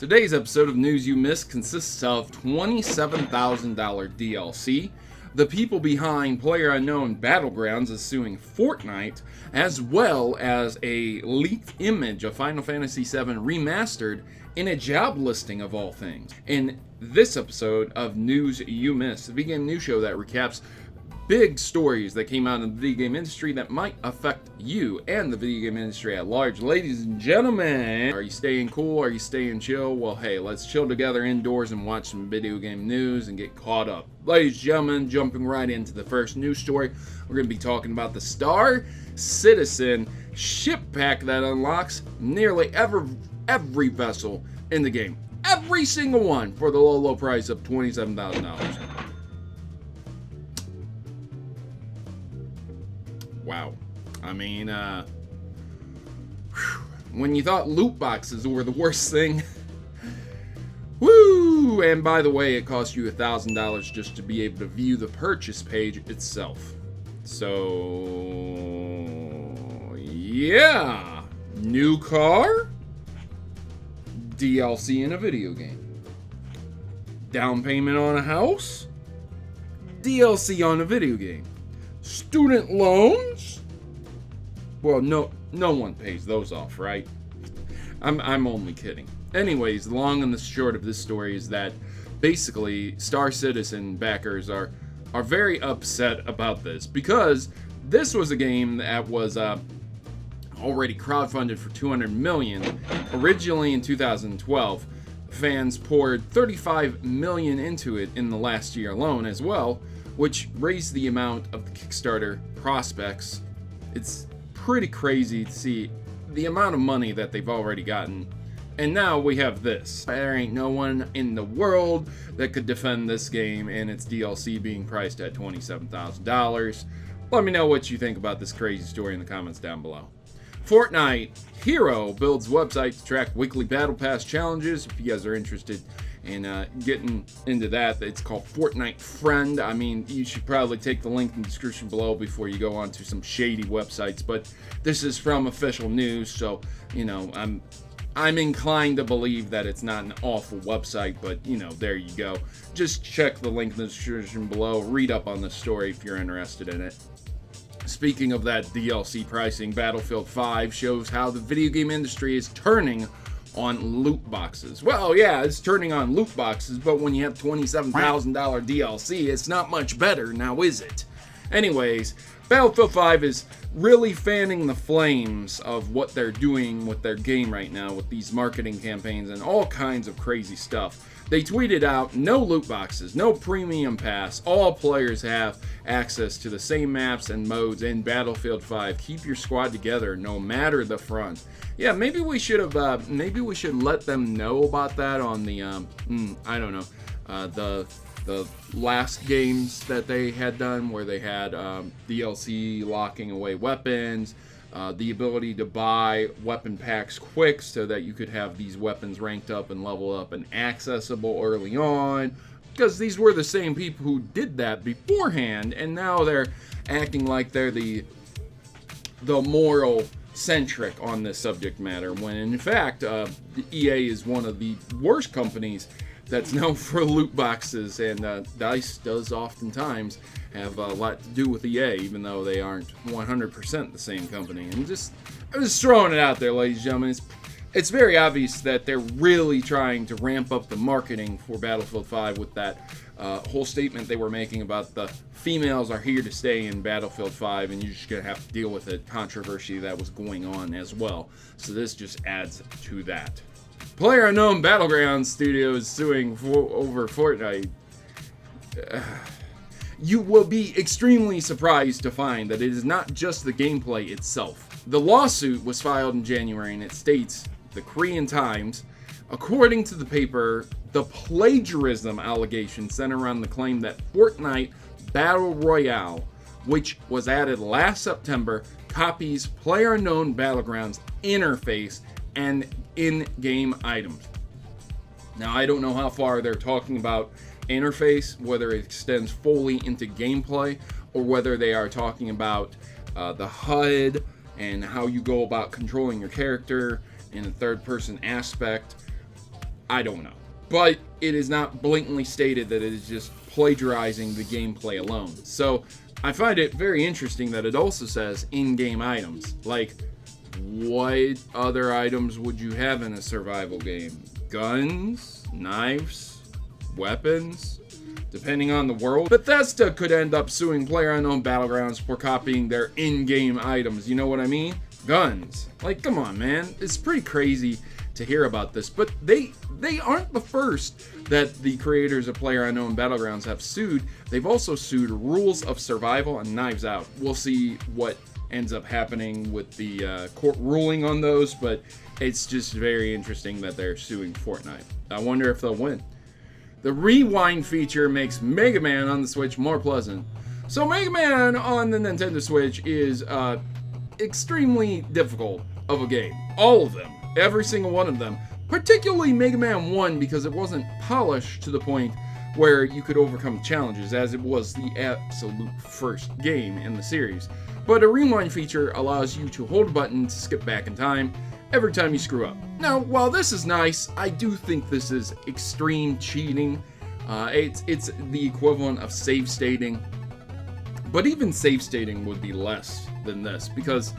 Today's episode of News You Missed consists of $27,000 DLC, the people behind PlayerUnknown Battlegrounds is suing Fortnite, as well as a leaked image of Final Fantasy VII Remastered in a job listing of all things. In this episode of News You Missed, the video game news show that recaps big stories that came out in the video game industry that might affect you and the video game industry at large. Ladies and gentlemen, are you staying cool? Are you staying chill? Well, hey, let's chill together indoors and watch some video game news and get caught up. Ladies and gentlemen, jumping right into the first news story, we're going to be talking about the Star Citizen ship pack that unlocks nearly every vessel in the game. Every single one for the low price of $27,000. Wow. I mean, when you thought loot boxes were the worst thing, woo! And by the way, it costs you $1,000 just to be able to view the purchase page itself. So, yeah. New car, DLC in a video game. Down payment on a house, DLC on a video game. Student loans? Well, no one pays those off, right? I'm only kidding. Anyways, the long and the short of this story is that basically Star Citizen backers are very upset about this because this was a game that was already crowdfunded for $200 million. Originally in 2012, fans poured $35 million into it in the last year alone as well, which raised the amount of the Kickstarter prospects. It's pretty crazy to see the amount of money that they've already gotten. And now we have this. There ain't no one in the world that could defend this game and its DLC being priced at $27,000. Let me know what you think about this crazy story in the comments down below. Fortnite Hero builds website to track weekly Battle Pass challenges. If you guys are interested in getting into that, it's called Fortnite Friend. I mean, you should probably take the link in the description below before you go on to some shady websites, but this is from official news, so, you know, I'm inclined to believe that it's not an awful website, but, you know, there you go. Just check the link in the description below, read up on the story if you're interested in it. Speaking of that DLC pricing, Battlefield V shows how the video game industry is turning on loot boxes. Well, yeah, it's turning on loot boxes, but when you have $27,000 DLC, it's not much better, now is it? Anyways, Battlefield V is really fanning the flames of what they're doing with their game right now with these marketing campaigns and all kinds of crazy stuff. They tweeted out, no loot boxes, no premium pass, all players have access to the same maps and modes in Battlefield V. Keep your squad together no matter the front. Yeah, maybe we should have, maybe we should let them know about that on the, I don't know, the last games that they had done where they had DLC locking away weapons, the ability to buy weapon packs quick so that you could have these weapons ranked up and level up and accessible early on, because these were the same people who did that beforehand, and now they're acting like they're the moral centric on this subject matter, when in fact the EA is one of the worst companies that's known for loot boxes, and DICE does oftentimes have a lot to do with EA, even though they aren't 100% the same company. And I'm just throwing it out there, ladies and gentlemen. It's very obvious that they're really trying to ramp up the marketing for Battlefield V with that whole statement they were making about the females are here to stay in Battlefield V, and you're just going to have to deal with it. Controversy that was going on as well. So this just adds to that. PlayerUnknown Battlegrounds studio is suing over Fortnite. You will be extremely surprised to find that it is not just the gameplay itself. The lawsuit was filed in January, and it states, the Korean Times, according to the paper, the plagiarism allegations center around the claim that Fortnite Battle Royale, which was added last September, copies PlayerUnknown Battlegrounds interface and in-game items. Now, I don't know how far they're talking about interface, whether it extends fully into gameplay, or whether they are talking about the HUD and how you go about controlling your character in a third-person aspect. I don't know. But it is not blatantly stated that it is just plagiarizing the gameplay alone. So I find it very interesting that it also says in-game items. Like, what other items would you have in a survival game? Guns? Knives? Weapons? Depending on the world. Bethesda could end up suing PlayerUnknown Battlegrounds for copying their in-game items. You know what I mean? Guns. Like, come on, man. It's pretty crazy to hear about this. But they aren't the first that the creators of PlayerUnknown Battlegrounds have sued. They've also sued Rules of Survival and Knives Out. We'll see what ends up happening with the court ruling on those, but it's just very interesting that they're suing Fortnite. I wonder if they'll win. The rewind feature makes Mega Man on the Switch more pleasant. So Mega Man on the Nintendo Switch is extremely difficult of a game. All of them. Every single one of them. Particularly Mega Man 1 because it wasn't polished to the point where you could overcome challenges as it was the absolute first game in the series. But a rewind feature allows you to hold a button to skip back in time every time you screw up. Now, while this is nice, I do think this is extreme cheating. It's the equivalent of save stating. But even save stating would be less than this because,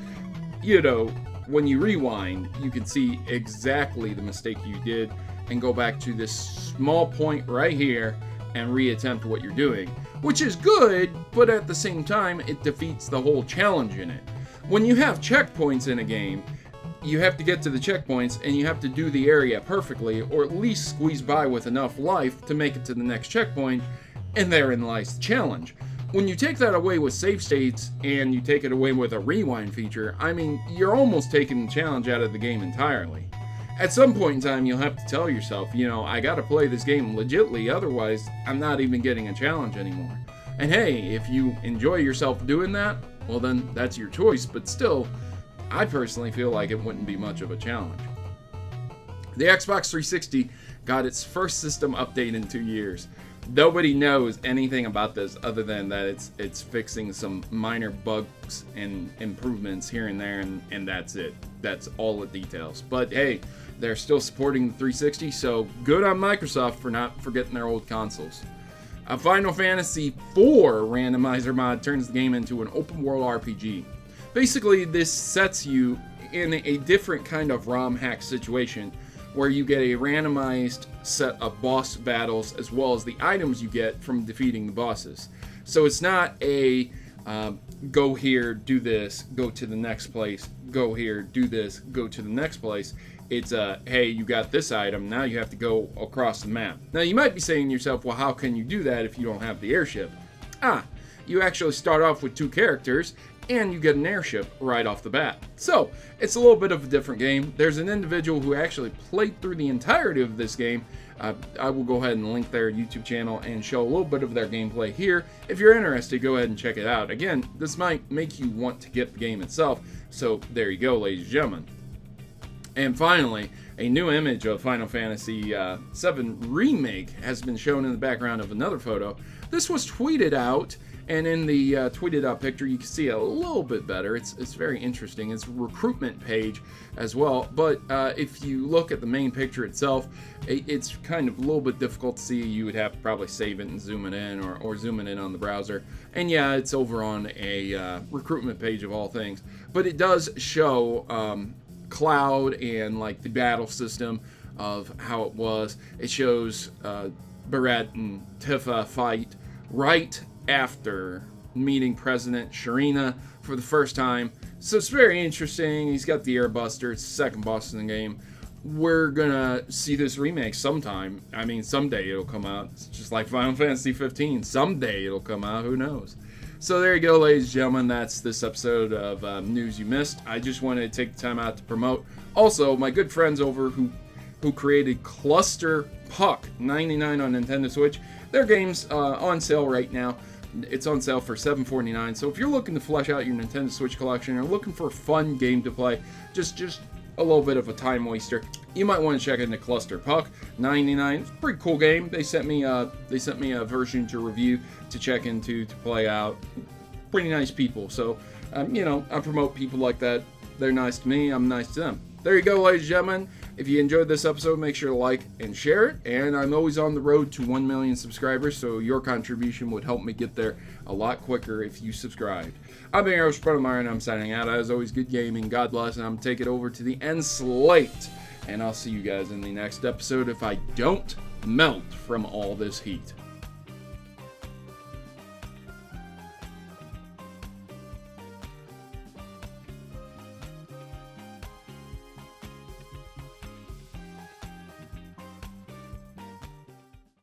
you know, when you rewind, you can see exactly the mistake you did and go back to this small point right here and reattempt what you're doing, which is good, but at the same time, it defeats the whole challenge in it. When you have checkpoints in a game, you have to get to the checkpoints and you have to do the area perfectly, or at least squeeze by with enough life to make it to the next checkpoint, and therein lies the challenge. When you take that away with save states and you take it away with a rewind feature, I mean, you're almost taking the challenge out of the game entirely. At some point in time, you'll have to tell yourself, you know, I gotta play this game legitly, otherwise I'm not even getting a challenge anymore. And hey, if you enjoy yourself doing that, well then that's your choice, but still, I personally feel like it wouldn't be much of a challenge. The Xbox 360 got its first system update in 2 years. Nobody knows anything about this other than that it's fixing some minor bugs and improvements here and there, and that's it. That's all the details. But hey, they're still supporting the 360, so good on Microsoft for not forgetting their old consoles. A Final Fantasy IV randomizer mod turns the game into an open world RPG. Basically, this sets you in a different kind of ROM hack situation where you get a randomized set of boss battles as well as the items you get from defeating the bosses. So it's not a go here, do this, go to the next place, go here, do this, go to the next place. It's hey, you got this item, now you have to go across the map. Now you might be saying to yourself, well, how can you do that if you don't have the airship? You actually start off with 2 characters and you get an airship right off the bat. So, it's a little bit of a different game. There's an individual who actually played through the entirety of this game. I will go ahead and link their YouTube channel and show a little bit of their gameplay here. If you're interested, go ahead and check it out. Again, this might make you want to get the game itself. So, there you go, ladies and gentlemen. And finally, a new image of Final Fantasy VII Remake has been shown in the background of another photo. This was tweeted out, and in the tweeted out picture, you can see it a little bit better. It's very interesting. It's a recruitment page as well, but if you look at the main picture itself, it's kind of a little bit difficult to see. You would have to probably save it and zoom it in, or zoom it in on the browser. And yeah, it's over on a recruitment page of all things, but it does show Cloud and like the battle system of how it was. It shows Barrett and Tifa fight right after meeting President Sharina for the first time. So it's very interesting. He's got the Airbuster. It's the second boss in the game. We're gonna see this remake sometime. I mean, someday it'll come out. It's just like Final Fantasy 15. Someday it'll come out. Who knows? So there you go, ladies and gentlemen. That's this episode of News You Missed. I just wanted to take the time out to promote. Also, my good friends over who created Cluster Puck 99 on Nintendo Switch. Their game's on sale right now. It's on sale for $7.49. So if you're looking to flesh out your Nintendo Switch collection or looking for a fun game to play, just a little bit of a time waster, you might want to check into Cluster Puck 99. It's a pretty cool game. They sent me a version to review to check into to play out. Pretty nice people. So I promote people like that. They're nice to me. I'm nice to them. There you go, ladies and gentlemen. If you enjoyed this episode, make sure to like and share it. And I'm always on the road to 1 million subscribers, so your contribution would help me get there a lot quicker if you subscribed. I've been your host, Protomario, and I'm signing out. As always, good gaming, God bless, and I'm taking it over to the end slate. And I'll see you guys in the next episode if I don't melt from all this heat.